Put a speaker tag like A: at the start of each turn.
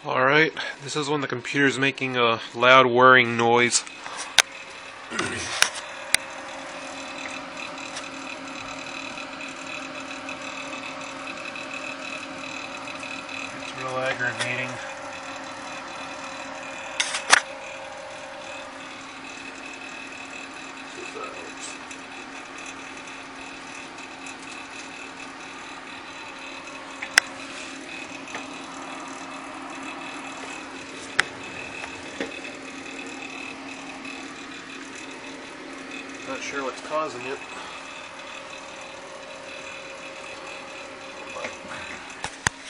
A: Alright, this is when the computer's making a loud whirring noise. It's real aggravating. Not sure what's causing it.